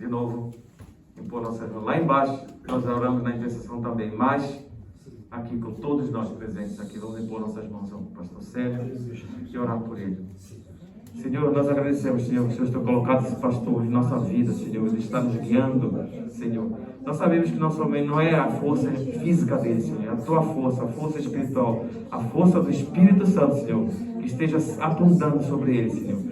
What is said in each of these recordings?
de novo impor nossas mãos. Lá embaixo, nós oramos na intercessão também, mas aqui com todos nós presentes aqui, vamos impor nossas mãos ao pastor Célio e orar por ele. Senhor, nós agradecemos, Senhor, que o Senhor tem colocado esse pastor em nossa vida, Senhor, ele está nos guiando, Senhor. Nós sabemos que não é a força física dele, Senhor, é a tua força, a força espiritual, a força do Espírito Santo, Senhor, que esteja apontando sobre ele, Senhor.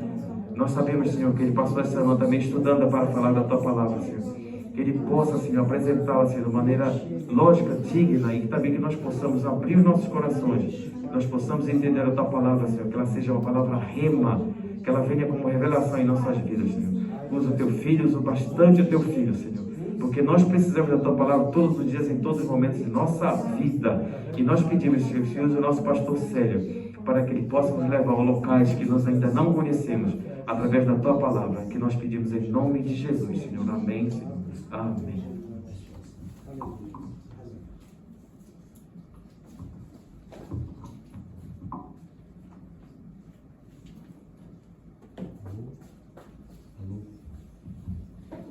Nós sabemos, Senhor, que ele passou essa semana também estudando para falar da tua palavra, Senhor. Que ele possa, Senhor, apresentá-la, Senhor, de maneira lógica, digna, e também que nós possamos abrir os nossos corações, nós possamos entender a tua palavra, Senhor, que ela seja uma palavra rema, que ela venha como revelação em nossas vidas, Senhor. Usa o teu filho, usa bastante o teu filho, Senhor, porque nós precisamos da tua palavra todos os dias, em todos os momentos de nossa vida. E nós pedimos, Senhor, que use o nosso pastor Célio, para que ele possa nos levar a locais que nós ainda não conhecemos, através da tua palavra, que nós pedimos em nome de Jesus, Senhor. Amém, Senhor. Amém.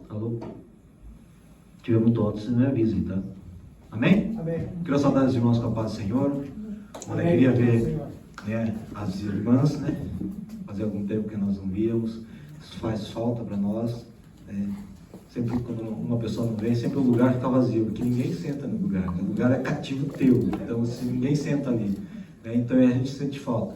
Alô? Tivemos todos, não me avisem, tá? Amém? Amém. Quero saudar os irmãos com a paz do Senhor. Uma alegria ver, né, as irmãs, né? Fazia algum tempo que nós não víamos. Isso faz falta para nós, né? Sempre quando uma pessoa não vem, sempre o lugar está vazio, porque ninguém senta no lugar. O lugar é cativo teu, então assim, ninguém senta ali, né? Então a gente sente falta.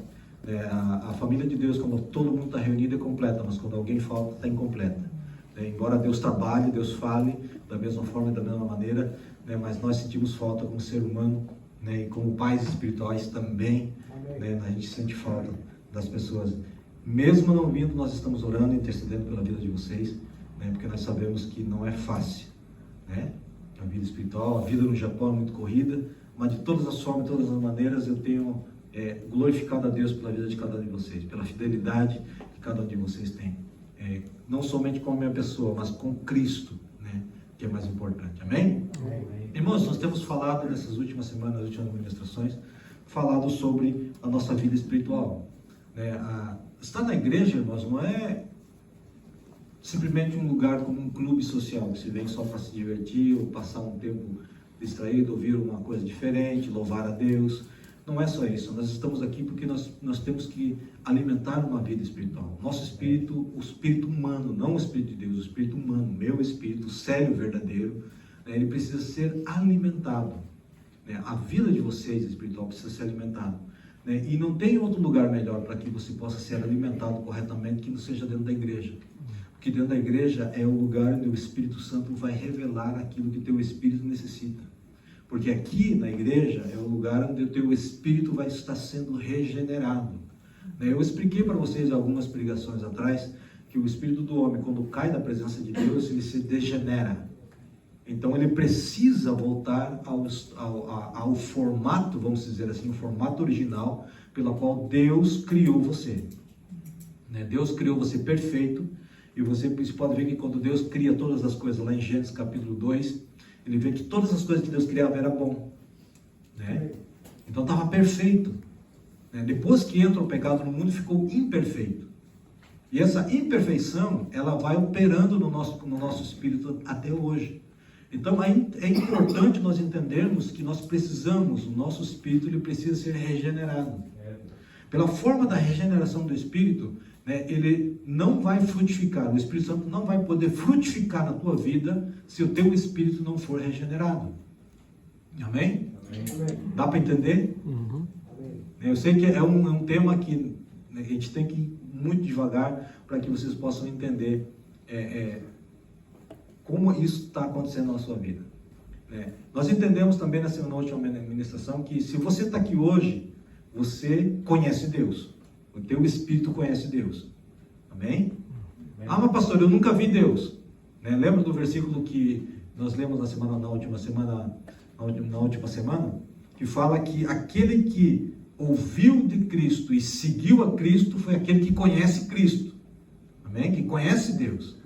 A família de Deus, quando todo mundo está reunido, é completa, mas quando alguém falta, está incompleta. Embora Deus trabalhe, Deus fale da mesma forma e da mesma maneira, né? Mas nós sentimos falta como ser humano, né? E como pais espirituais também, né? A gente sente falta das pessoas. Mesmo não vindo, nós estamos orando e intercedendo pela vida de vocês, né? Porque nós sabemos que não é fácil, né? A vida espiritual, a vida no Japão é muito corrida, mas de todas as formas, de todas as maneiras, eu tenho glorificado a Deus pela vida de cada um de vocês, pela fidelidade que cada um de vocês tem. Não somente com a minha pessoa, mas com Cristo, né? Que é mais importante. Amém? Amém? Irmãos, nós temos falado nessas últimas semanas, nas últimas ministrações, falado sobre a nossa vida espiritual, né? Estar na igreja, irmãos, não é simplesmente um lugar como um clube social, que se vem só para se divertir, ou passar um tempo distraído, ouvir uma coisa diferente, louvar a Deus. Não é só isso, nós estamos aqui porque nós temos que alimentar uma vida espiritual. Nosso espírito, o espírito humano, não o espírito de Deus, o espírito humano, meu espírito, sério, verdadeiro, né, ele precisa ser alimentado. Né? A vida de vocês espiritual precisa ser alimentada. Né? E não tem outro lugar melhor para que você possa ser alimentado corretamente que não seja dentro da igreja. Porque dentro da igreja é o lugar onde o Espírito Santo vai revelar aquilo que teu espírito necessita. Porque aqui na igreja é o lugar onde o teu espírito vai estar sendo regenerado. Eu expliquei para vocês algumas pregações atrás que o espírito do homem, quando cai da presença de Deus, ele se degenera. Então ele precisa voltar ao formato, vamos dizer assim, o formato original pelo qual Deus criou você. Deus criou você perfeito, e você pode ver que quando Deus cria todas as coisas, lá em Gênesis capítulo 2, ele vê que todas as coisas que Deus criava era bom, né? Então estava perfeito, né? Depois que entra o pecado no mundo, ficou imperfeito. E essa imperfeição, ela vai operando no nosso espírito até hoje. Então é importante nós entendermos que nós precisamos, o nosso espírito ele precisa ser regenerado. Pela forma da regeneração do espírito, né, ele não vai frutificar, o Espírito Santo não vai poder frutificar na tua vida se o teu espírito não for regenerado. Amém? Amém. Dá para entender? Uhum. Eu sei que é um tema que, né, a gente tem que ir muito devagar para que vocês possam entender como isso está acontecendo na sua vida. Nós entendemos também na última ministração que se você está aqui hoje, você conhece Deus. O teu espírito conhece Deus. Amém? Amém. Mas pastor, eu nunca vi Deus. Lembra do versículo que nós lemos na última semana? Que fala que aquele que ouviu de Cristo e seguiu a Cristo foi aquele que conhece Cristo. Amém? Que conhece Deus.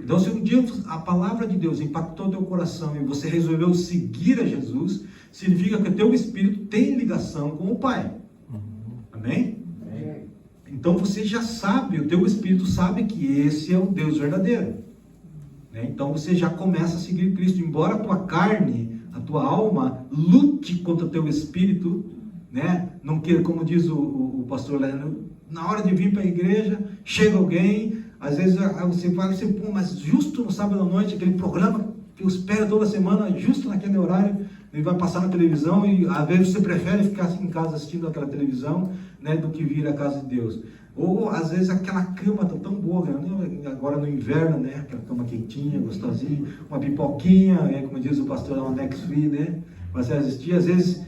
Então, se um dia a palavra de Deus impactou teu coração e você resolveu seguir a Jesus, significa que o teu espírito tem ligação com o Pai. Amém? Então você já sabe, o teu espírito sabe que esse é o Deus verdadeiro. né? Então você já começa a seguir Cristo, embora a tua carne, a tua alma lute contra o teu espírito, né? Não queira, como diz o pastor Leandro, na hora de vir para a igreja, chega alguém, às vezes você vai, pô, mas justo no sábado à noite, aquele programa que eu espero toda semana, justo naquele horário, ele vai passar na televisão e às vezes você prefere ficar em casa assistindo aquela televisão, né, do que vir à casa de Deus. Ou às vezes aquela cama tá tão boa, né? Agora no inverno, né? Aquela cama quentinha, gostosinha, uma pipoquinha, né? Como diz o pastor, uma Next-Free, né? Você assistir, às vezes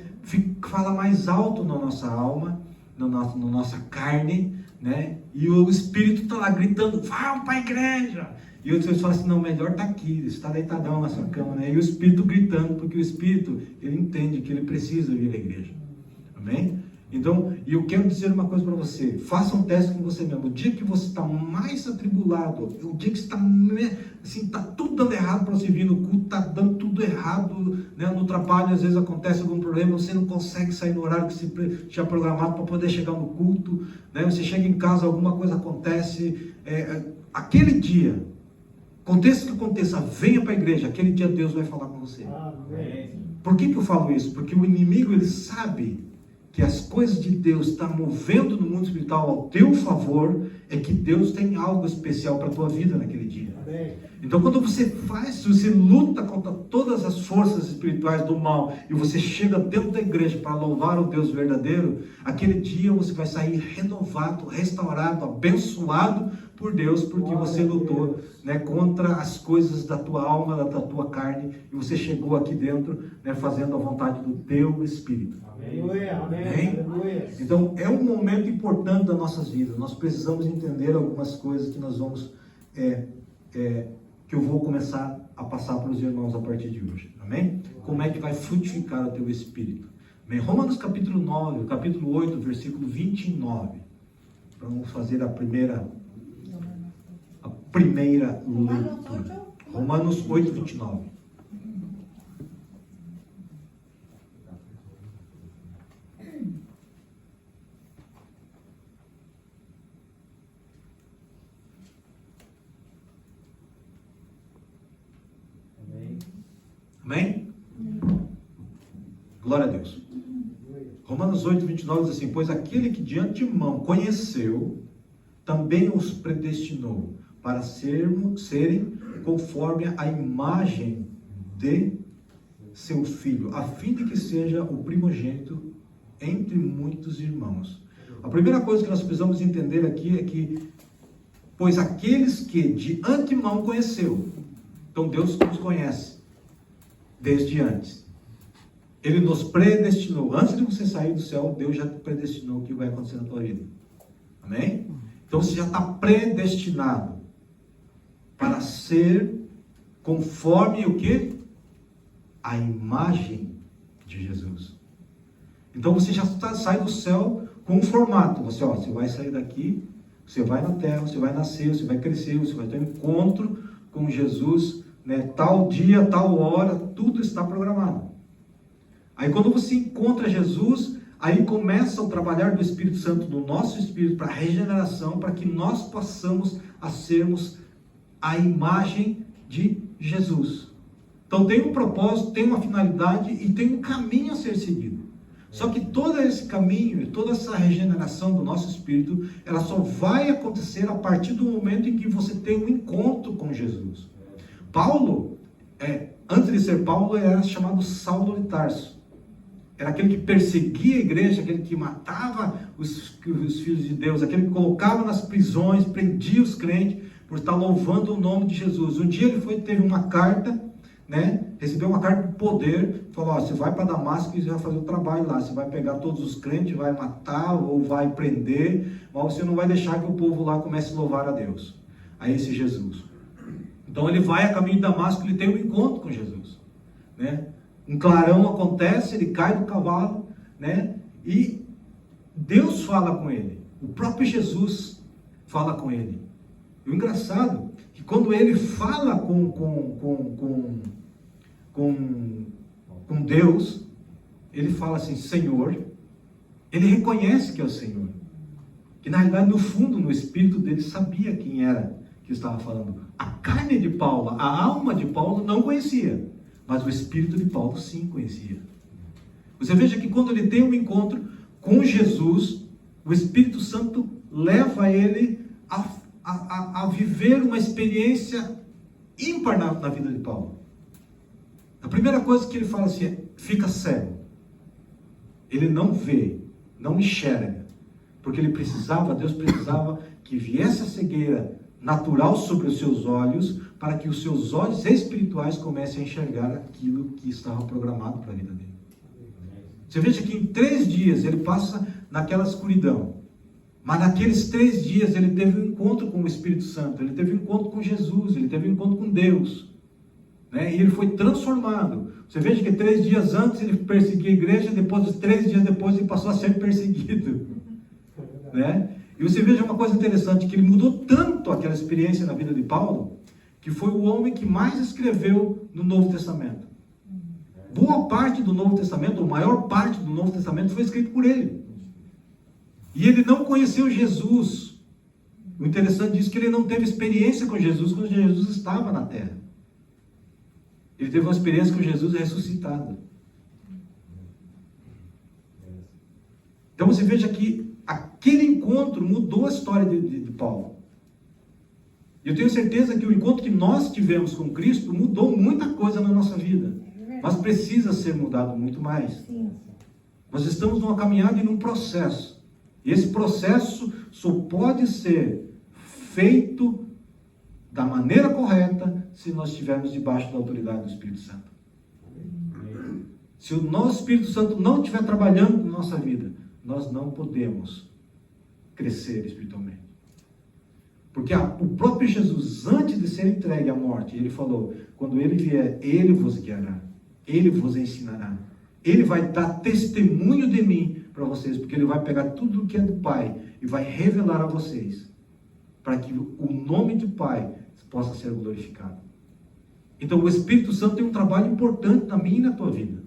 fala mais alto na nossa alma, na nossa carne, né? E o Espírito está lá gritando, vamos para a igreja! E outros pessoas falam assim, não, melhor está aqui, está deitadão na sua cama, né? E o Espírito gritando, porque o Espírito, ele entende que ele precisa vir à igreja. Amém? Então, e eu quero dizer uma coisa para você, faça um teste com você mesmo. O dia que você está mais atribulado, o dia que você está assim, está tudo dando errado para você vir no culto, está dando tudo errado, né? No trabalho às vezes acontece algum problema, você não consegue sair no horário que você tinha programado para poder chegar no culto, né? Você chega em casa, alguma coisa acontece, aquele dia, aconteça o que aconteça, venha para a igreja, aquele dia Deus vai falar com você. Amém. Por que eu falo isso? Porque o inimigo, ele sabe que as coisas de Deus estão movendo no mundo espiritual ao teu favor, é que Deus tem algo especial para a tua vida naquele dia. Amém. Então quando você luta contra todas as forças espirituais do mal, e você chega dentro da igreja para louvar o Deus verdadeiro, aquele dia você vai sair renovado, restaurado, abençoado por Deus, porque você lutou, né, contra as coisas da tua alma, da tua carne, e você chegou aqui dentro, né, fazendo a vontade do teu Espírito. Amém. Amém. Então é um momento importante das nossas vidas. Nós precisamos entender algumas coisas que nós vamos que eu vou começar a passar para os irmãos a partir de hoje. Amém? Como é que vai frutificar o teu espírito? Amém? Romanos capítulo 9, capítulo 8, versículo 29. Vamos fazer a primeira leitura. Romanos 8, 29. Amém? Glória a Deus. Romanos 8, 29 diz assim, pois aquele que de antemão conheceu, também os predestinou para serem conforme a imagem de seu Filho, a fim de que seja o primogênito entre muitos irmãos. A primeira coisa que nós precisamos entender aqui é que, pois aqueles que de antemão conheceu, então Deus nos conhece desde antes. Ele nos predestinou. Antes de você sair do céu, Deus já te predestinou o que vai acontecer na tua vida. Amém? Então você já está predestinado para ser conforme o que? A imagem de Jesus. Então você já sai do céu com um formato. Você vai sair daqui, você vai na terra, você vai nascer, você vai crescer, você vai ter um encontro com Jesus, né? Tal dia, tal hora, tudo está programado. Aí quando você encontra Jesus, aí começa o trabalhar do Espírito Santo no nosso espírito para regeneração, para que nós possamos a sermos a imagem de Jesus. Então tem um propósito, tem uma finalidade e tem um caminho a ser seguido. Só que todo esse caminho e toda essa regeneração do nosso espírito, ela só vai acontecer a partir do momento em que você tem um encontro com Jesus. Paulo, antes de ser Paulo, era chamado Saulo de Tarso. Era aquele que perseguia a igreja, aquele que matava os filhos de Deus, aquele que colocava nas prisões, prendia os crentes por estar louvando o nome de Jesus. Um dia ele teve uma carta, né? Recebeu uma carta de poder, falou, você vai para Damasco e você vai fazer o trabalho lá, você vai pegar todos os crentes, vai matar ou vai prender, mas você não vai deixar que o povo lá comece a louvar a Deus, a esse Jesus. Então ele vai a caminho de Damasco, ele tem um encontro com Jesus, né? Um clarão acontece, ele cai do cavalo, né? E Deus fala com ele, o próprio Jesus fala com ele. E o engraçado é que quando ele fala com Deus, ele fala assim, Senhor, ele reconhece que é o Senhor, que na realidade no fundo, no espírito dele, sabia quem era que estava falando. A carne de Paulo, a alma de Paulo não conhecia, mas o espírito de Paulo sim conhecia. Você veja que quando ele tem um encontro com Jesus, o Espírito Santo leva ele a viver uma experiência ímpar na vida de Paulo. A primeira coisa que ele fala assim é: fica cego. Ele não vê, não enxerga, porque Deus precisava que viesse a cegueira natural sobre os seus olhos, para que os seus olhos espirituais comecem a enxergar aquilo que estava programado para a vida dele. Você veja que em 3 dias ele passa naquela escuridão, mas naqueles 3 dias ele teve um encontro com o Espírito Santo, ele teve um encontro com Jesus, ele teve um encontro com Deus, né? E ele foi transformado. Você veja que 3 dias antes ele perseguia a igreja, depois, 3 dias depois, ele passou a ser perseguido, né? E você veja uma coisa interessante, que ele mudou tanto aquela experiência na vida de Paulo, que foi o homem que mais escreveu no Novo Testamento. Boa parte do Novo Testamento, ou maior parte do Novo Testamento, foi escrito por ele. E ele não conheceu Jesus. O interessante disso é que ele não teve experiência com Jesus quando Jesus estava na terra. Ele teve uma experiência com Jesus ressuscitado. Então você veja que aquele encontro mudou a história de Paulo. Eu tenho certeza que o encontro que nós tivemos com Cristo mudou muita coisa na nossa vida. Mas precisa ser mudado muito mais. Nós estamos numa caminhada e num processo. E esse processo só pode ser feito da maneira correta se nós estivermos debaixo da autoridade do Espírito Santo. Se o nosso Espírito Santo não estiver trabalhando na nossa vida, nós não podemos crescer espiritualmente. Porque o próprio Jesus, antes de ser entregue à morte, ele falou: quando ele vier, ele vos guiará, ele vos ensinará, ele vai dar testemunho de mim para vocês, porque ele vai pegar tudo o que é do Pai e vai revelar a vocês, para que o nome do Pai possa ser glorificado. Então o Espírito Santo tem um trabalho importante na minha e na tua vida,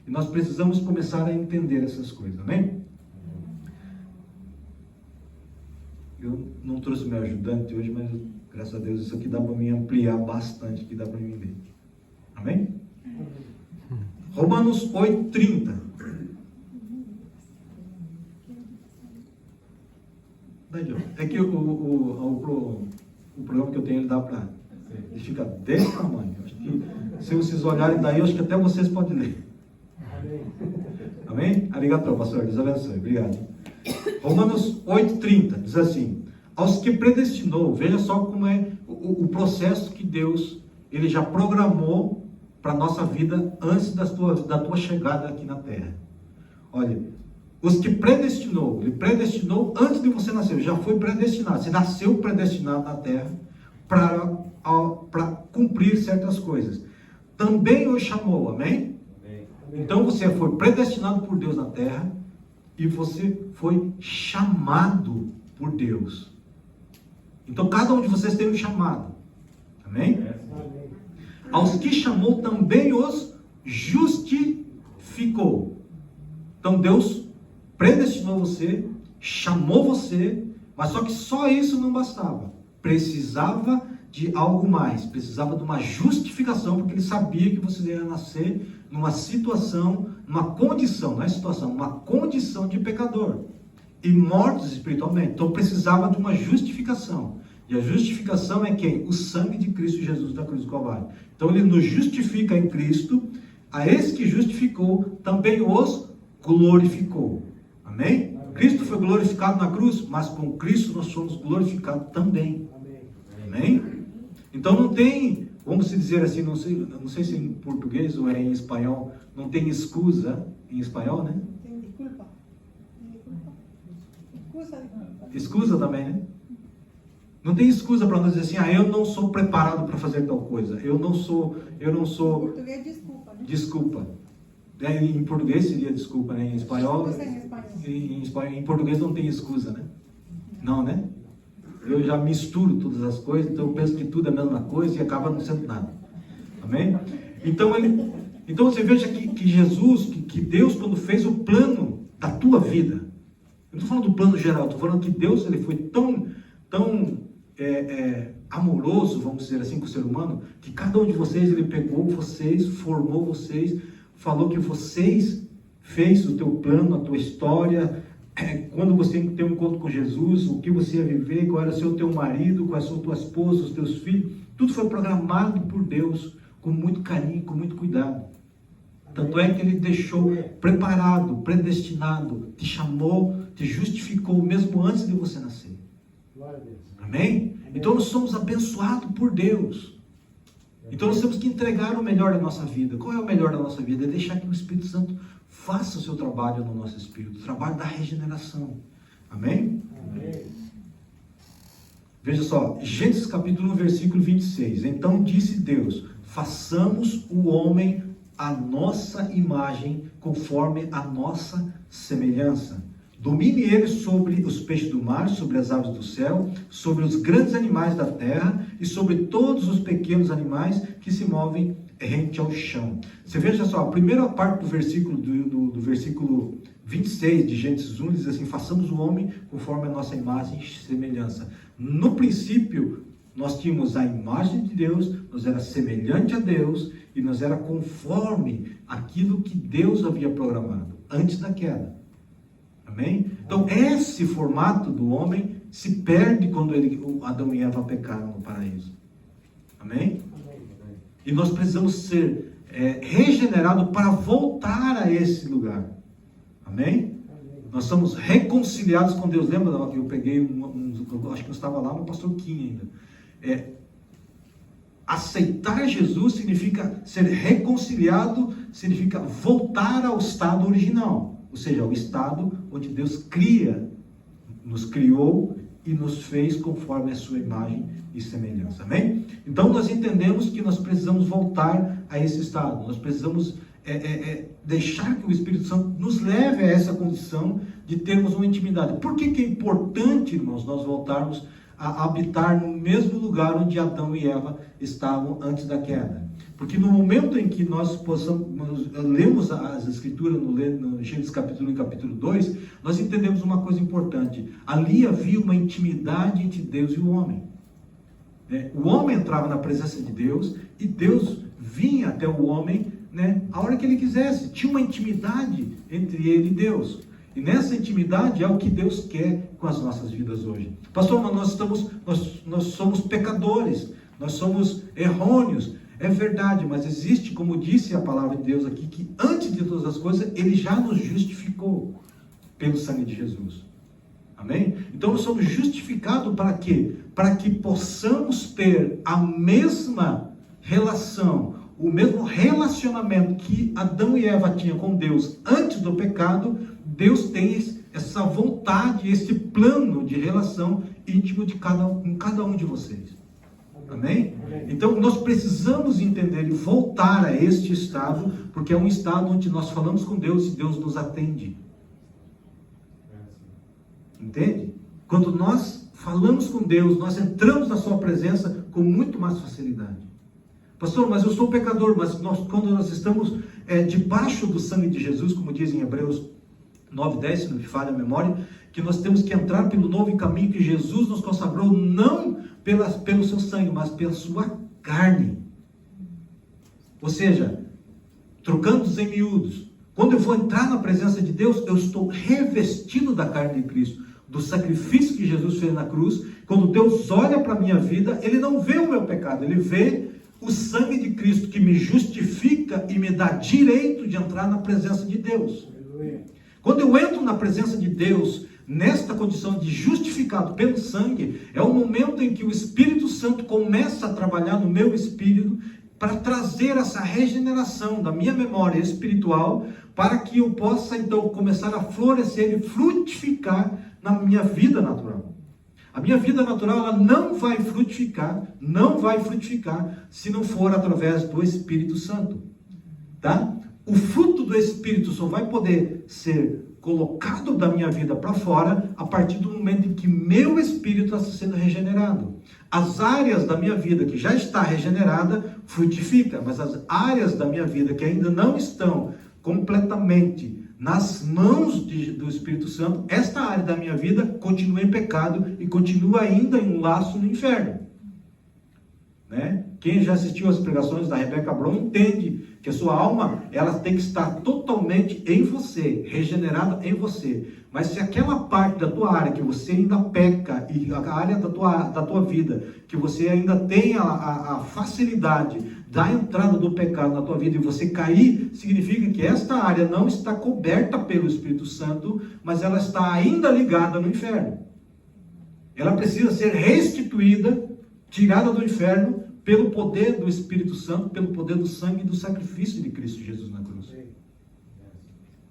e nós precisamos começar a entender essas coisas, amém? Eu não trouxe meu ajudante hoje, mas graças a Deus isso aqui dá para mim ampliar bastante, que dá para mim ver. Amém? Romanos 8:30. É que o programa que eu tenho, ele dá para... Ele fica desse tamanho. Acho que, se vocês olharem daí, acho que até vocês podem ler. Amém? Arigatô, pastor. Deus abençoe. Obrigado. Romanos 8:30 diz assim: aos que predestinou, veja só como é o processo que Deus, ele já programou para a nossa vida antes da tua chegada aqui na terra. Olha, os que predestinou, ele predestinou antes de você nascer, já foi predestinado, você nasceu predestinado na terra para cumprir certas coisas. Também o chamou, amém? Então você foi predestinado por Deus na terra, e você foi chamado por Deus. Então cada um de vocês tem um chamado. Amém? Aos que chamou também os justificou. Então Deus predestinou você, chamou você, mas só que só isso não bastava. Precisava de algo mais, precisava de uma justificação, porque ele sabia que você ia nascer numa situação, numa condição, não é situação, uma condição de pecador e mortos espiritualmente. Então precisava de uma justificação. E a justificação é quem? O sangue de Cristo Jesus da cruz do Calvário. Então ele nos justifica em Cristo, a esse que justificou, também os glorificou. Amém? Cristo foi glorificado na cruz, mas com Cristo nós somos glorificados também. Amém? Então não tem, vamos dizer assim, não sei se em português ou em espanhol, não tem escusa, em espanhol, né? Tem desculpa. Escusa também, né? Não tem escusa para nós dizer assim: eu não sou preparado para fazer tal coisa, eu não sou. Em português, desculpa, né? Desculpa. Em português seria desculpa, né? Em espanhol, em português não tem escusa, né? Não, né? Eu já misturo todas as coisas, então eu penso que tudo é a mesma coisa e acaba não sendo nada. Amém? Então você veja que Jesus, que Deus, quando fez o plano da tua vida, eu não estou falando do plano geral, estou falando que Deus, ele foi tão amoroso, vamos dizer assim, com o ser humano, que cada um de vocês, ele pegou vocês, formou vocês, falou que vocês fez o teu plano, a tua história, quando você tem um encontro com Jesus, o que você ia viver, qual era ser o teu marido, quais são a tua esposa, os teus filhos, tudo foi programado por Deus, com muito carinho, com muito cuidado. Tanto é que Ele deixou preparado, predestinado, te chamou, te justificou, mesmo antes de você nascer. Amém? Então nós somos abençoados por Deus. Então nós temos que entregar o melhor da nossa vida. Qual é o melhor da nossa vida? É deixar que o Espírito Santo faça o seu trabalho no nosso espírito, o trabalho da regeneração. Amém? Amém. Veja só, Gênesis capítulo 1, versículo 26. Então disse Deus: façamos o homem à nossa imagem, conforme a nossa semelhança. Domine ele sobre os peixes do mar, sobre as aves do céu, sobre os grandes animais da terra e sobre todos os pequenos animais que se movem rente ao chão. Você veja só, a primeira parte do versículo, do versículo 26 de Gênesis 1 diz assim: façamos o homem conforme a nossa imagem e semelhança. No princípio, nós tínhamos a imagem de Deus, nós era semelhante a Deus e nós era conforme aquilo que Deus havia programado antes da queda. Amém? Então, esse formato do homem se perde quando Adão e Eva pecaram no paraíso. Amém? E nós precisamos ser regenerados para voltar a esse lugar. Amém? Nós somos reconciliados com Deus. Lembra que eu peguei acho que eu estava lá no pastor Kim ainda. Aceitar Jesus significa ser reconciliado, significa voltar ao estado original. Ou seja, o estado onde Deus nos criou e nos fez conforme a sua imagem e semelhança. Amém? Então nós entendemos que nós precisamos voltar a esse estado. Nós precisamos deixar que o Espírito Santo nos leve a essa condição de termos uma intimidade. Por que é importante, irmãos, nós voltarmos a habitar no mesmo lugar onde Adão e Eva estavam antes da queda? Porque no momento em que nós lemos as Escrituras, no Gênesis capítulo 1 e capítulo 2, nós entendemos uma coisa importante. Ali havia uma intimidade entre Deus e o homem. O homem entrava na presença de Deus e Deus vinha até o homem, a hora que ele quisesse. Tinha uma intimidade entre ele e Deus. E nessa intimidade é o que Deus quer com as nossas vidas hoje. Pastor, nós somos pecadores, nós somos errôneos. É verdade, mas existe, como disse a palavra de Deus aqui, que antes de todas as coisas, Ele já nos justificou pelo sangue de Jesus. Amém? Então nós somos justificados para quê? Para que possamos ter a mesma relação, o mesmo relacionamento que Adão e Eva tinham com Deus antes do pecado. Deus tem essa vontade, esse plano de relação íntimo com cada um de vocês. Amém? Então nós precisamos entender e voltar a este estado, porque é um estado onde nós falamos com Deus e Deus nos atende. Entende? Quando nós falamos com Deus, nós entramos na sua presença com muito mais facilidade. Pastor, mas eu sou pecador, mas quando nós estamos debaixo do sangue de Jesus, como diz em Hebreus 9:10, se não me falha a memória, que nós temos que entrar pelo novo caminho que Jesus nos consagrou, não pelo seu sangue, mas pela sua carne. Ou seja, trocando em miúdos, quando eu vou entrar na presença de Deus, eu estou revestido da carne de Cristo, do sacrifício que Jesus fez na cruz. Quando Deus olha para a minha vida, Ele não vê o meu pecado, Ele vê o sangue de Cristo que me justifica e me dá direito de entrar na presença de Deus. Quando eu entro na presença de Deus, nesta condição de justificado pelo sangue, é o momento em que o Espírito Santo começa a trabalhar no meu espírito para trazer essa regeneração da minha memória espiritual, para que eu possa então começar a florescer e frutificar na minha vida natural. A minha vida natural, ela não vai frutificar se não for através do Espírito Santo, tá? O fruto do Espírito só vai poder ser colocado da minha vida para fora a partir do momento em que meu espírito está sendo regenerado. As áreas da minha vida que já está regenerada, frutifica, mas as áreas da minha vida que ainda não estão completamente nas mãos do Espírito Santo, esta área da minha vida continua em pecado e continua ainda em um laço no inferno. Né? Quem já assistiu às pregações da Rebecca Brown entende que a sua alma, ela tem que estar totalmente em você, regenerada em você. Mas se aquela parte da tua área que você ainda peca, e a área da tua vida, que você ainda tem a facilidade da entrada do pecado na tua vida, e você cair, significa que esta área não está coberta pelo Espírito Santo, mas ela está ainda ligada no inferno. Ela precisa ser restituída, tirada do inferno, pelo poder do Espírito Santo, pelo poder do sangue e do sacrifício de Cristo Jesus na cruz.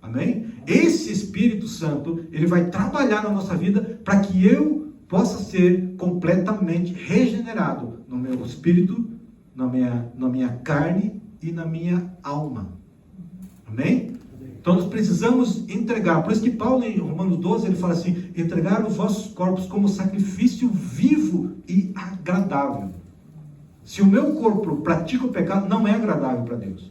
Amém? Esse Espírito Santo, ele vai trabalhar na nossa vida para que eu possa ser completamente regenerado no meu espírito, na minha carne e na minha alma. Amém? Então nós precisamos entregar. Por isso que Paulo em Romanos 12, ele fala assim: entregar os vossos corpos como sacrifício vivo e agradável. Se o meu corpo pratica o pecado, não é agradável para Deus.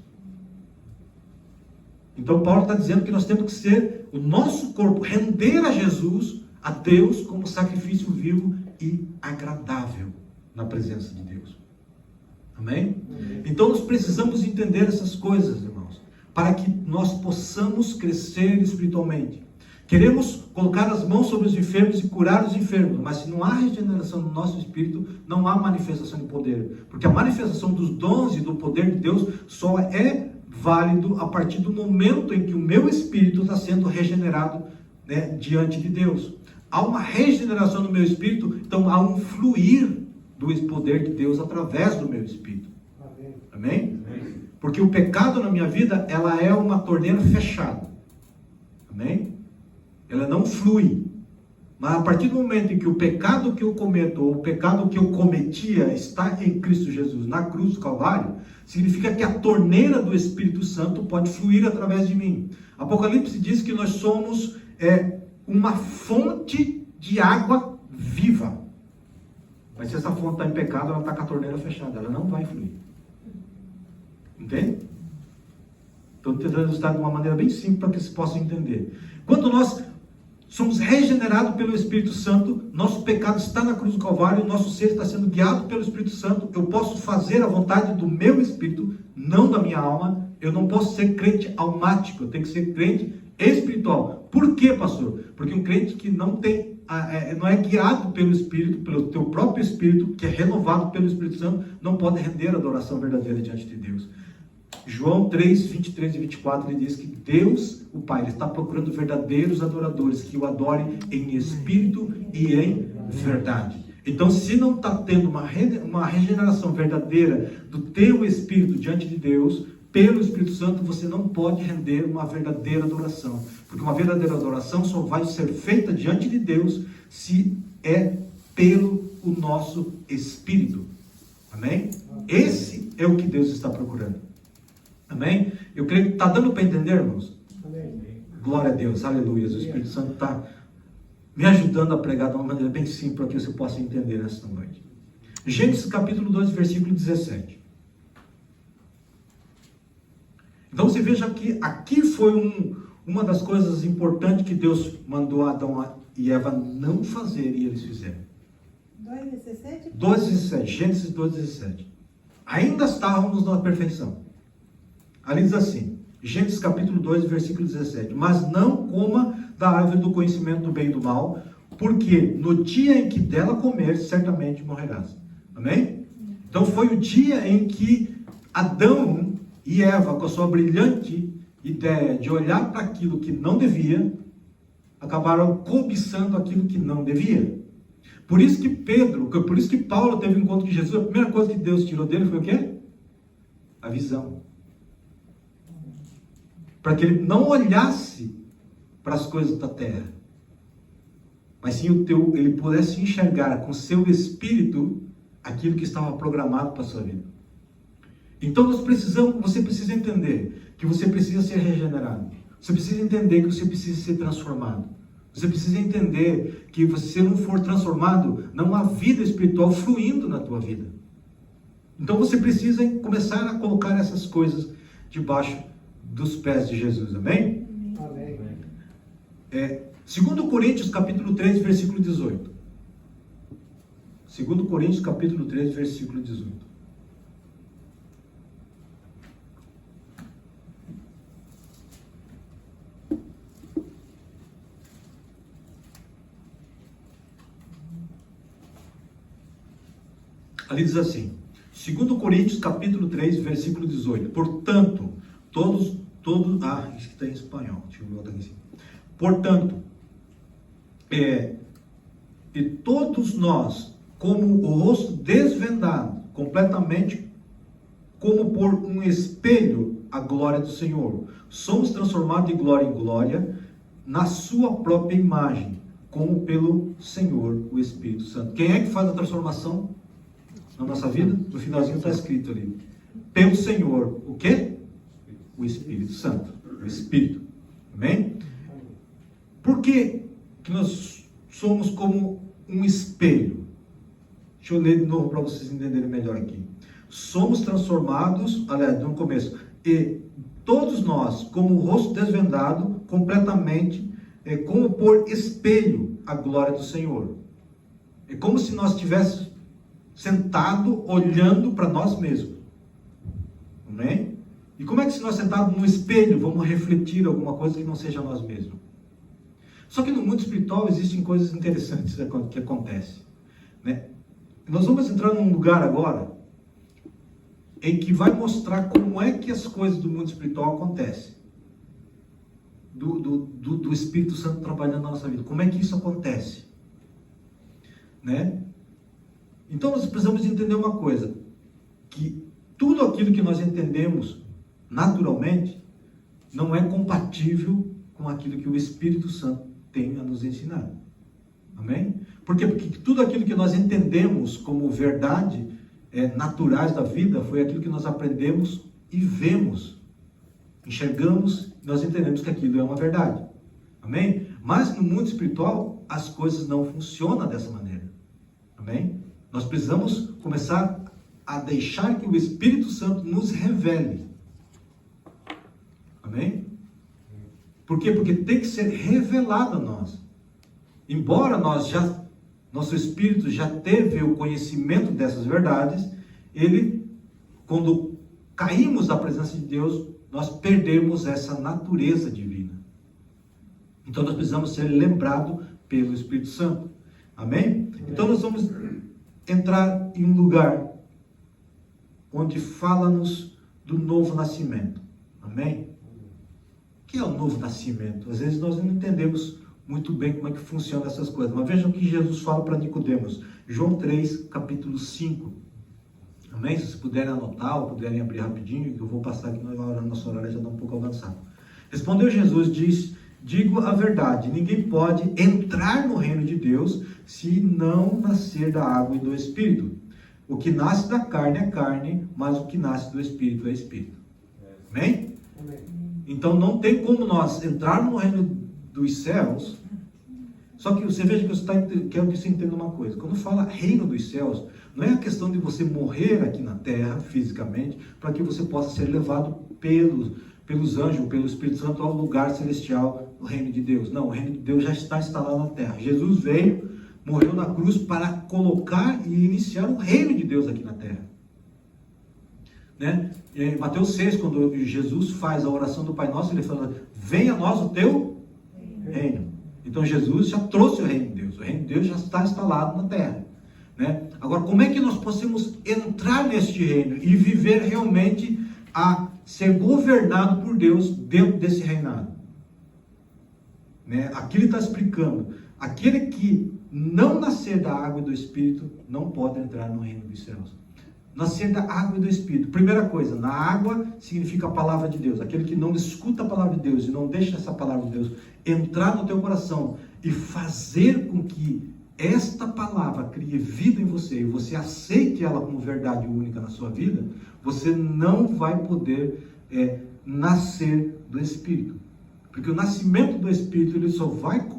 Então Paulo está dizendo que nós temos que ser, o nosso corpo, render a Jesus, a Deus, como sacrifício vivo e agradável na presença de Deus. Amém? Então nós precisamos entender essas coisas, irmãos, para que nós possamos crescer espiritualmente. Queremos colocar as mãos sobre os enfermos e curar os enfermos, mas se não há regeneração do nosso espírito, não há manifestação de poder, porque a manifestação dos dons e do poder de Deus só é válido a partir do momento em que o meu espírito está sendo regenerado, né, diante de Deus. Há uma regeneração no meu espírito, então há um fluir do poder de Deus através do meu espírito. Amém? Amém? Porque o pecado na minha vida, ela é uma torneira fechada. Amém? Ela não flui. Mas a partir do momento em que o pecado que eu cometo, ou o pecado que eu cometia, está em Cristo Jesus, na cruz do Calvário, significa que a torneira do Espírito Santo pode fluir através de mim. Apocalipse diz que nós somos uma fonte de água viva. Mas se essa fonte está em pecado, ela está com a torneira fechada, ela não vai fluir. Entende? Estou tentando ilustrar de uma maneira bem simples para que se possa entender. Quando nós somos regenerados pelo Espírito Santo, nosso pecado está na cruz do Calvário, nosso ser está sendo guiado pelo Espírito Santo, eu posso fazer a vontade do meu espírito, não da minha alma. Eu não posso ser crente almático, eu tenho que ser crente espiritual. Por quê, pastor? Porque um crente que não é guiado pelo Espírito, pelo teu próprio Espírito, que é renovado pelo Espírito Santo, não pode render a adoração verdadeira diante de Deus. João 3, 23 e 24, ele diz que Deus, o Pai, ele está procurando verdadeiros adoradores, que o adorem em espírito e em verdade. Então, se não está tendo uma regeneração verdadeira do teu espírito diante de Deus, pelo Espírito Santo, você não pode render uma verdadeira adoração. Porque uma verdadeira adoração só vai ser feita diante de Deus se é pelo o nosso espírito. Amém? Esse é o que Deus está procurando. Amém? Eu creio que está dando para entender, irmãos? Amém. Glória a Deus, aleluia. O Espírito Santo está me ajudando a pregar de uma maneira bem simples para que você possa entender nesta noite. Gênesis capítulo 2, versículo 17. Então você veja que aqui foi uma das coisas importantes que Deus mandou Adão e Eva não fazer, e eles fizeram. 2,17? 2,17, Gênesis 2,17. Ainda estávamos na perfeição. Ali diz assim, Gênesis capítulo 2, versículo 17. Mas não coma da árvore do conhecimento do bem e do mal, porque no dia em que dela comer, certamente morrerás. Amém? Então foi o dia em que Adão e Eva, com a sua brilhante ideia de olhar para aquilo que não devia, acabaram cobiçando aquilo que não devia. Por isso que Paulo teve um encontro com Jesus, a primeira coisa que Deus tirou dele foi o quê? A visão. Para que ele não olhasse para as coisas da terra, mas sim ele pudesse enxergar com seu espírito aquilo que estava programado para a sua vida. Então você precisa entender que você precisa ser regenerado. Você precisa entender que você precisa ser transformado. Você precisa entender que se você não for transformado, não há vida espiritual fluindo na tua vida. Então você precisa começar a colocar essas coisas debaixo dos pés de Jesus. Amém? Amém. 2 Coríntios capítulo 3, versículo 18. 2 Coríntios capítulo 3, versículo 18. Ali diz assim, 2 Coríntios capítulo 3, versículo 18. Portanto, todos, isso que está em espanhol, deixa eu botar aqui assim. Portanto, e todos nós, como o rosto desvendado, completamente, como por um espelho, a glória do Senhor, somos transformados de glória em glória, na sua própria imagem, como pelo Senhor, o Espírito Santo. Quem é que faz a transformação na nossa vida? No finalzinho está escrito ali. Pelo Senhor, o quê? O Espírito Santo. O Espírito. Amém? Por que nós somos como um espelho? Deixa eu ler de novo para vocês entenderem melhor aqui. Somos transformados, aliás, no começo, e todos nós, como o rosto desvendado, completamente, como por espelho, a glória do Senhor. É como se nós estivéssemos sentado, olhando para nós mesmos. Amém? E como é que se nós sentados no espelho, vamos refletir alguma coisa que não seja nós mesmos? Só que no mundo espiritual existem coisas interessantes que acontecem, né? Nós vamos entrar num lugar agora em que vai mostrar como é que as coisas do mundo espiritual acontecem. Do Espírito Santo trabalhando na nossa vida. Como é que isso acontece? Né? Então nós precisamos entender uma coisa, que tudo aquilo que nós entendemos naturalmente não é compatível com aquilo que o Espírito Santo tem a nos ensinar. Amém? Por quê? Porque tudo aquilo que nós entendemos como verdade naturais da vida foi aquilo que nós aprendemos e vemos, enxergamos, nós entendemos que aquilo é uma verdade. Amém? Mas no mundo espiritual as coisas não funcionam dessa maneira. Amém? Nós precisamos começar a deixar que o Espírito Santo nos revele. Amém? Por quê? Porque tem que ser revelado a nós. Embora nosso espírito já teve o conhecimento dessas verdades, quando caímos da presença de Deus, nós perdemos essa natureza divina. Então nós precisamos ser lembrados pelo Espírito Santo. Amém? Então nós vamos entrar em um lugar onde fala-nos do novo nascimento. Amém? O que é o novo nascimento? Às vezes nós não entendemos muito bem como é que funciona essas coisas. Mas vejam o que Jesus fala para Nicodemos. João 3, capítulo 5. Amém? Se vocês puderem anotar ou puderem abrir rapidinho, que eu vou passar aqui, nosso horário já está um pouco avançado. Respondeu Jesus, digo a verdade, ninguém pode entrar no reino de Deus se não nascer da água e do Espírito. O que nasce da carne é carne, mas o que nasce do Espírito é Espírito. Amém? Então não tem como nós entrar no reino dos céus. Só que você veja que eu quero que você entenda uma coisa. Quando fala reino dos céus, não é a questão de você morrer aqui na terra, fisicamente, para que você possa ser levado pelos anjos, pelo Espírito Santo ao lugar celestial, o reino de Deus. Não, o reino de Deus já está instalado na terra. Jesus veio, morreu na cruz para colocar e iniciar o reino de Deus aqui na terra. Né? Em Mateus 6, quando Jesus faz a oração do Pai Nosso, ele fala: venha a nós o teu reino. Então Jesus já trouxe o reino de Deus. O reino de Deus já está instalado na terra. Né? Agora, como é que nós podemos entrar neste reino e viver realmente a ser governado por Deus dentro desse reinado? Né? Aqui ele está explicando: aquele que não nascer da água e do Espírito não pode entrar no reino dos céus. Nascer da água e do Espírito. Primeira coisa, na água significa a palavra de Deus. Aquele que não escuta a palavra de Deus e não deixa essa palavra de Deus entrar no teu coração e fazer com que esta palavra crie vida em você e você aceite ela como verdade única na sua vida, você não vai poder nascer do Espírito. Porque o nascimento do Espírito ele só vai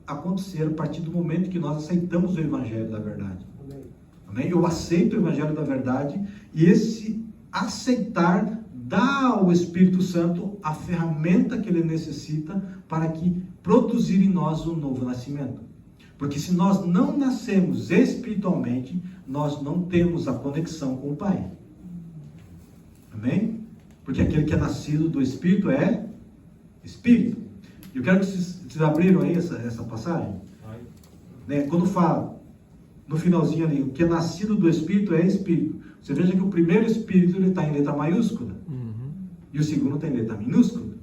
acontecer a partir do momento que nós aceitamos o Evangelho da verdade. Amém? Eu aceito o Evangelho da verdade e esse aceitar dá ao Espírito Santo a ferramenta que ele necessita para que produzir em nós um novo nascimento. Porque se nós não nascemos espiritualmente, nós não temos a conexão com o Pai. Amém? Porque aquele que é nascido do Espírito é Espírito. Eu quero que vocês abriram aí essa passagem. Né? Quando fala, no finalzinho ali, o que é nascido do Espírito é Espírito. Você veja que o primeiro Espírito está em letra maiúscula. E o segundo tem letra minúscula.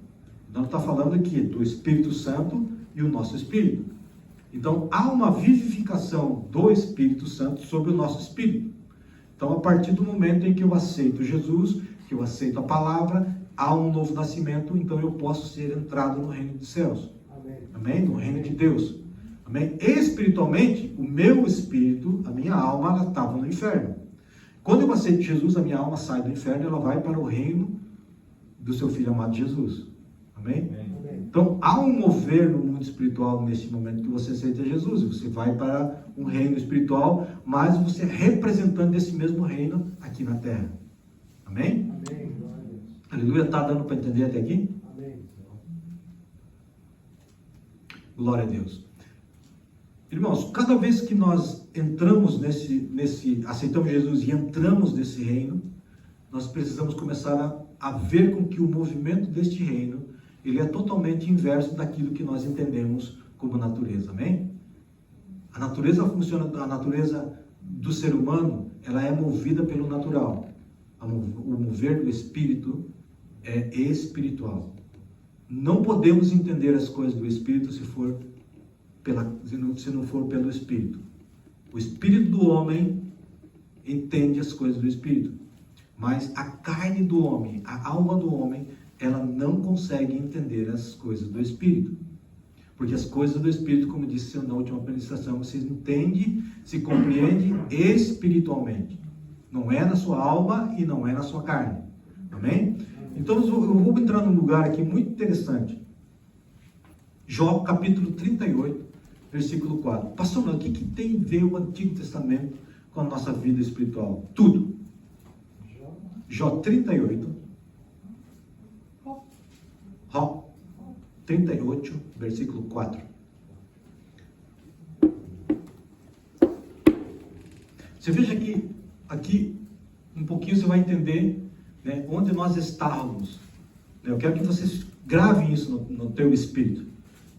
Então está falando aqui do Espírito Santo e o nosso Espírito. Então há uma vivificação do Espírito Santo sobre o nosso Espírito. Então a partir do momento em que eu aceito Jesus, que eu aceito a palavra, há um novo nascimento, então eu posso ser entrado no reino dos céus. Amém? Amém? No reino de Deus. Amém? Espiritualmente, o meu espírito, a minha alma, ela estava no inferno. Quando eu aceito Jesus, a minha alma sai do inferno e ela vai para o reino do seu Filho amado Jesus. Amém? Amém? Então, há um mover no mundo espiritual nesse momento que você aceita Jesus. Você vai para um reino espiritual, mas você é representante desse mesmo reino aqui na terra. Amém? Amém. Aleluia. Está dando para entender até aqui? Amém. Glória a Deus. Irmãos, cada vez que nós entramos aceitamos Jesus e entramos nesse reino, nós precisamos começar a ver com que o movimento deste reino, ele é totalmente inverso daquilo que nós entendemos como natureza, amém? A natureza do ser humano, ela é movida pelo natural. O mover do Espírito é espiritual. Não podemos entender as coisas do Espírito se não for pelo Espírito. O Espírito do homem entende as coisas do Espírito, mas a carne do homem, a alma do homem, ela não consegue entender as coisas do Espírito. Porque as coisas do Espírito, como disse na última ministração, você entende, se compreende espiritualmente. Não é na sua alma e não é na sua carne. Amém? Então eu vou entrar num lugar aqui muito interessante. Jó, capítulo 38, versículo 4. Pastor, o que tem a ver o Antigo Testamento com a nossa vida espiritual? Tudo. Jó 38. Jó 38, versículo 4. Você veja que aqui um pouquinho você vai entender, né, onde nós estávamos. Eu quero que vocês gravem isso no teu espírito.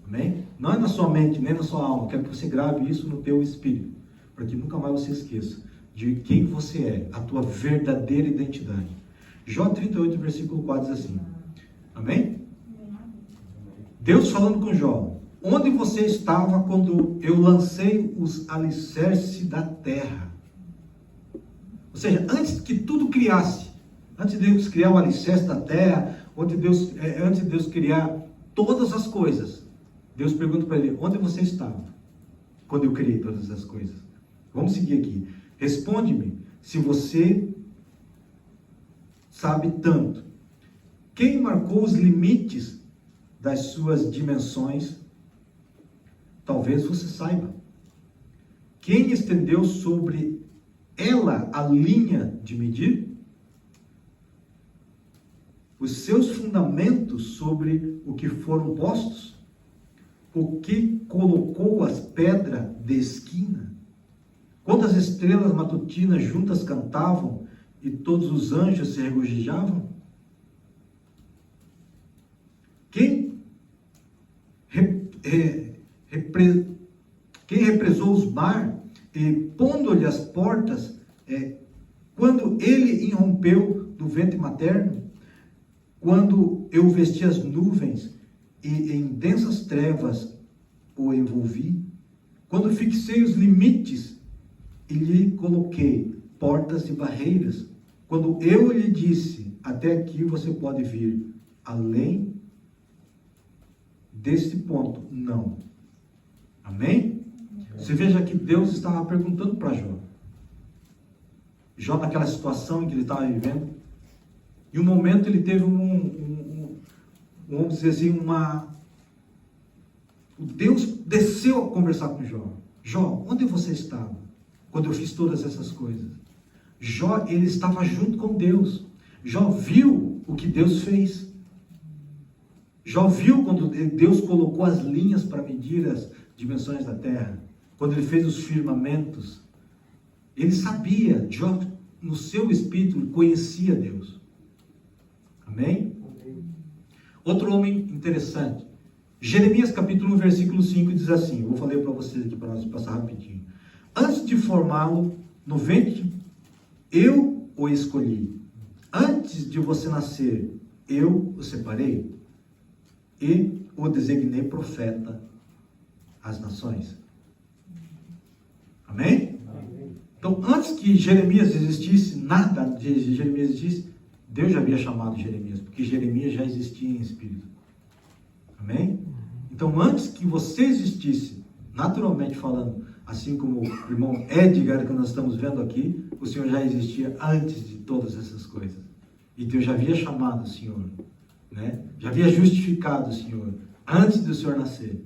Amém? Não é na sua mente, nem na sua alma. Eu quero que você grave isso no teu espírito, para que nunca mais você esqueça de quem você é, a tua verdadeira identidade. Jó 38, versículo 4 diz assim. Amém? Deus falando com Jó: onde você estava quando eu lancei os alicerces da terra? Ou seja, antes que tudo criasse, antes de Deus criar o alicerce da terra, antes de Deus criar todas as coisas, Deus pergunta para ele: onde você estava quando eu criei todas as coisas? Vamos seguir aqui. Responde-me, se você sabe tanto. Quem marcou os limites das suas dimensões? Talvez você saiba. Quem estendeu sobre ela a linha de medir? Os seus fundamentos sobre o que foram postos? O que colocou as pedras de esquina? Quantas estrelas matutinas juntas cantavam e todos os anjos se regozijavam? Quem represou os mares e pondo-lhe as portas, quando ele irrompeu do ventre materno? Quando eu vesti as nuvens e em densas trevas o envolvi? Quando fixei os limites e lhe coloquei portas e barreiras? Quando eu lhe disse: até aqui você pode vir, além desse ponto, não. Amém? Você veja que Deus estava perguntando para Jó. Jó, naquela situação em que ele estava vivendo, e um momento ele teve vamos dizer assim, o Deus desceu a conversar com Jó. Jó, onde você estava quando eu fiz todas essas coisas? Jó, ele estava junto com Deus, Jó viu o que Deus fez. Jó viu quando Deus colocou as linhas para medir as dimensões da terra. Quando ele fez os firmamentos. Ele sabia, Jó, no seu espírito, conhecia Deus. Amém? Outro homem interessante. Jeremias capítulo 1, versículo 5 diz assim. Eu vou falar para vocês aqui para nós passar rapidinho. Antes de formá-lo no ventre, eu o escolhi. Antes de você nascer, eu o separei e o designei profeta às nações. Amém? Então, antes que Jeremias existisse, nada de Jeremias existisse, Deus já havia chamado Jeremias, porque Jeremias já existia em espírito. Amém? Então, antes que você existisse, naturalmente falando, assim como o irmão Edgar, que nós estamos vendo aqui, o Senhor já existia antes de todas essas coisas. E Deus já havia chamado o Senhor, né? Já havia justificado o Senhor, antes do Senhor nascer.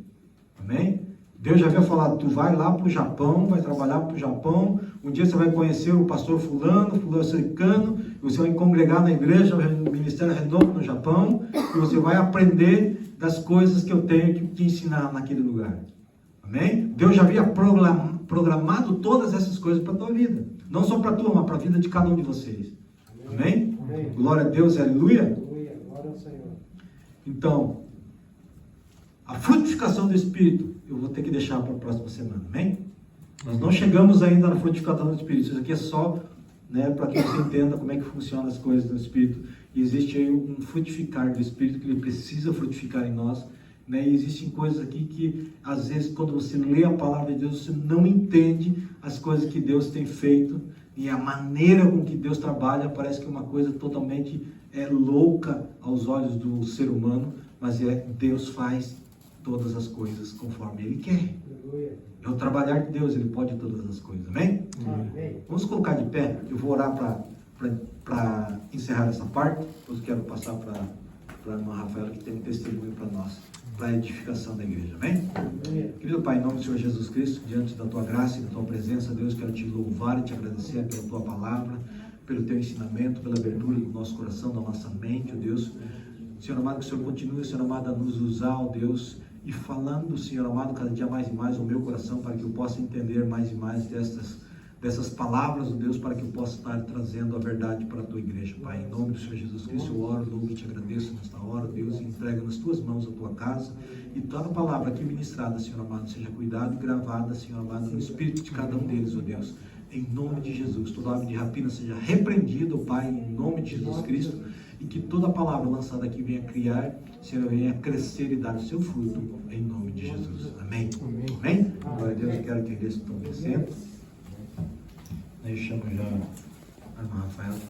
Amém? Deus já havia falado, tu vai lá para o Japão, vai trabalhar para o Japão, um dia você vai conhecer o pastor fulano cercano, você vai congregar na igreja, no Ministério Renovo no Japão, e você vai aprender das coisas que eu tenho que te ensinar naquele lugar. Amém? Deus já havia programado todas essas coisas para a tua vida. Não só para a tua, mas para a vida de cada um de vocês. Amém? Amém? Glória a Deus, aleluia. Aleluia. Glória ao Senhor. Então, a frutificação do Espírito, eu vou ter que deixar para a próxima semana. Amém? Nós não chegamos ainda na frutificação do Espírito. Isso aqui é só, né, para que você entenda como é que funcionam as coisas do Espírito. E existe aí um frutificar do Espírito que ele precisa frutificar em nós. Né? E existem coisas aqui que, às vezes, quando você lê a palavra de Deus, você não entende as coisas que Deus tem feito. E a maneira com que Deus trabalha parece que é uma coisa totalmente louca aos olhos do ser humano. Mas Deus faz todas as coisas conforme Ele quer. É o trabalhar de Deus, Ele pode todas as coisas. Amém? Amém. Vamos colocar de pé. Eu vou orar para encerrar essa parte. Eu quero passar para a irmã Rafaela, que tem um testemunho para nós, para a edificação da igreja. Amém? Amém? Querido Pai, em nome do Senhor Jesus Cristo, diante da Tua graça e da Tua presença, Deus, quero Te louvar e Te agradecer pela Tua palavra, pelo Teu ensinamento, pela abertura do nosso coração, da nossa mente, ó Deus. Senhor amado, que o Senhor continue, Senhor amado, a nos usar, ó Deus, e falando, Senhor amado, cada dia mais e mais o meu coração, para que eu possa entender mais e mais dessas palavras, ó Deus, para que eu possa estar trazendo a verdade para a Tua igreja, Pai. Em nome do Senhor Jesus Cristo, eu oro, louvo e Te agradeço nesta hora, Deus, e entrego nas Tuas mãos a Tua casa, e toda palavra aqui ministrada, Senhor amado, seja cuidada e gravada, Senhor amado, no espírito de cada um deles, ó Deus. Em nome de Jesus, toda ave de rapina seja repreendida, ó Pai, em nome de Jesus Cristo, e que toda palavra lançada aqui venha criar, Senhor, venha crescer e dar o seu fruto, em nome de Jesus. Amém? Amém? Glória a Deus, eu quero que a igreja estão descendo. Eu chamo já